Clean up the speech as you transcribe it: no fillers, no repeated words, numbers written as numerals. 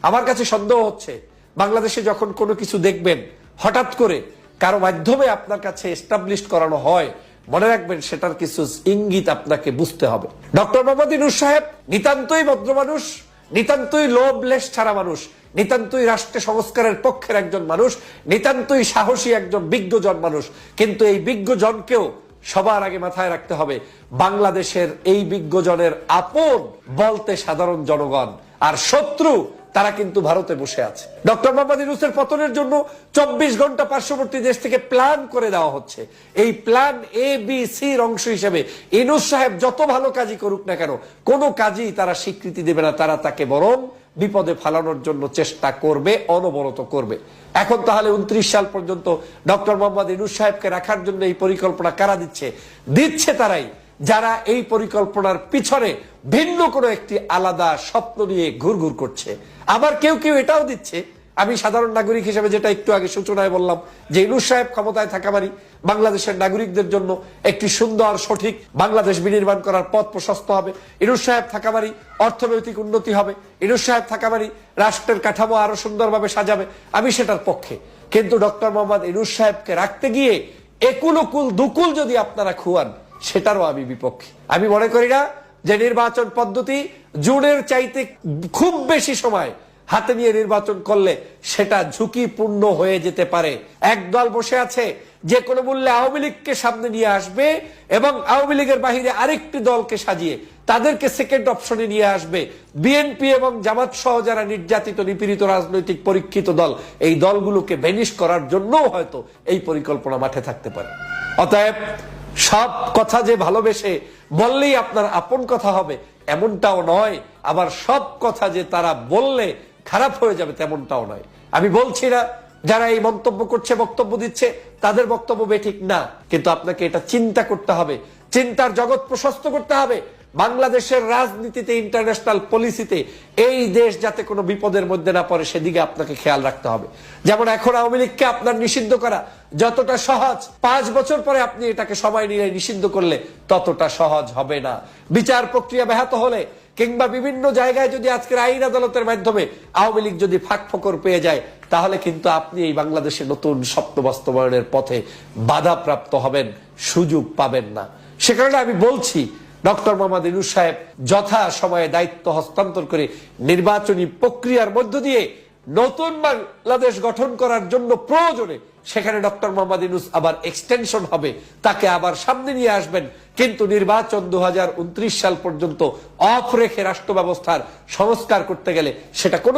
আমার কাছে সন্দেহ হচ্ছে বাংলাদেশে যখন কোনো কিছু দেখবেন হঠাৎ করে কারো মাধ্যমে আপনার কাছে এস্টাবলিশ করানো হয়, মনে রাখবেন সেটার কিছু ইঙ্গিত আপনাকে বুঝতে হবে। ডক্টর মোহাম্মদ ইউনূস সাহেব নিতান্তই ভদ্র মানুষ, নিতান্তই লোভলেস ছাড়া মানুষ, নিতান্তই রাষ্ট্র সংস্কারের পক্ষের একজন মানুষ, নিতান্তই সাহসী একজন বিজ্ঞজন মানুষ। কিন্তু এই বিজ্ঞজনকেও সবার আগে মাথায় রাখতে হবে, বাংলাদেশের এই বিজ্ঞজনের আপন বলতে সাধারণ জনগণ, আর শত্রু তারা কিন্তু ভারতে বসে আছে। ডক্টর মোহাম্মদ ইউনূসের পতনের জন্য 24 ঘন্টা পার্শ্ববর্তী দেশ থেকে প্ল্যান করে দেওয়া হচ্ছে। এই প্ল্যান ABC-র অংশ হিসেবে ইউনূস সাহেব যত ভালো কাজই করুক না কেন, কোনো কাজই তারা স্বীকৃতি দেবে না, তারা তাকে বরং বিপদে ফেলানোর জন্য চেষ্টা করবে, অনবরত করবে। এখন তাহলে 29 সাল পর্যন্ত ডক্টর মোহাম্মদ ইউনূস সাহেবকে রাখার জন্য এই পরিকল্পনা কারা দিচ্ছে? দিচ্ছে তারাই যারা এই পরিকল্পনার পিছনে ভিন্ন কোনো একটি আলাদা স্বপ্ন নিয়ে ঘুরঘুর করছে। আবার কেউ কেউ এটাও দিচ্ছে, আমি সাধারণ নাগরিক হিসেবে যেটা একটু আগে সূচনায় বললাম, যে ইউনূস সাহেব ক্ষমতায় থাকা মানে বাংলাদেশের নাগরিকদের জন্য একটি সুন্দর সঠিক বাংলাদেশ বিনির্মাণ করার পথ প্রশস্ত হবে, ইউনূস সাহেব থাকা মানে অর্থনৈতিক উন্নতি হবে, ইউনূস সাহেব থাকা মানে রাষ্ট্রের কাঠামো আরো সুন্দরভাবে সাজাবে। আমি সেটার পক্ষে, কিন্তু ডক্টর মোহাম্মদ ইউনূস সাহেবকে রাখতে গিয়ে একুল ওকুল দুকুল যদি আপনারা খুয়ান, সেটারও আমি বিপক্ষে। আমি মনে করি না যে নির্বাচন পদ্ধতি জুনের চাইতে খুব বেশি সময় হাতে নিয়ে নির্বাচন করলে সেটা ঝুঁকিপূর্ণ হয়ে যেতে পারে। একদল বসে আছে যে কোনো মূল্যে আওয়ামী লীগকে সামনে নিয়ে আসবে এবং আওয়ামী লীগের বাহিরে আরেকটি দলকে সাজিয়ে তাদেরকে সেকেন্ড অপশনে নিয়ে আসবে। বিএনপি এবং জামাত সহ যারা নির্যাতিত নিপীড়িত রাজনৈতিক পরীক্ষিত দল, এই দলগুলোকে ভ্যানিশ করার জন্য হয়তো এই পরিকল্পনা মাঠে থাকতে পারে। অতএব সব কথা যে ভালোবেসে বললেই আপনার আপন কথা হবে এমনটাও নয়, আবার সব কথা যে তারা বললে খারাপ হয়ে যাবে তেমনটাও নয়। আমি বলছি না যারা এই মন্তব্য করছে, বক্তব্য দিচ্ছে, তাদের বক্তব্য বেঠিক না, কিন্তু আপনাকে এটা চিন্তা করতে হবে, চিন্তার জগৎ প্রশস্ত করতে হবে। বাংলাদেশের রাজনীতিতে, ইন্টারন্যাশনাল পলিসিতে এই দেশ যাতে কোনো বিপদের মধ্যে না পড়ে সেদিকে আপনাকে খেয়াল রাখতে হবে। যেমন এখন আওয়ামী লীগকে আপনার নিষিদ্ধ করা যতটা সহজ, 5 বছর পরে আপনি এটাকে সময় নিয়ে নিষিদ্ধ করলে ততটা সহজ হবে না। বিচার প্রক্রিয়া ব্যাহত হলে কিংবা বিভিন্ন জায়গায় যদি আজকের আইন আদালতের মাধ্যমে আওয়ামী লীগ যদি ফাঁক ফোকর পেয়ে যায়, তাহলে কিন্তু আপনি এই বাংলাদেশে নতুন স্বপ্ন বাস্তবায়নের পথে বাধাপ্রাপ্ত হবেন, সুযোগ পাবেন না। সে কারণে আমি বলছি, ডক্টর মোহাম্মদ ইউনূস সাহেব যথা সময়ে দায়িত্ব হস্তান্তর করে নির্বাচনী প্রক্রিয়ার মধ্য দিয়ে নতুন বাংলাদেশ গঠন করার জন্য প্রয়োজনে সেখানে ডক্টর মোহাম্মদ ইউনূস আবার এক্সটেনশন হবে, তাকে আবার সামনে নিয়ে আসবেন। কিন্তু নির্বাচন 2029 সাল পর্যন্ত অফ রেখে রাষ্ট্র ব্যবস্থার সংস্কার করতে গেলে সেটা কোনো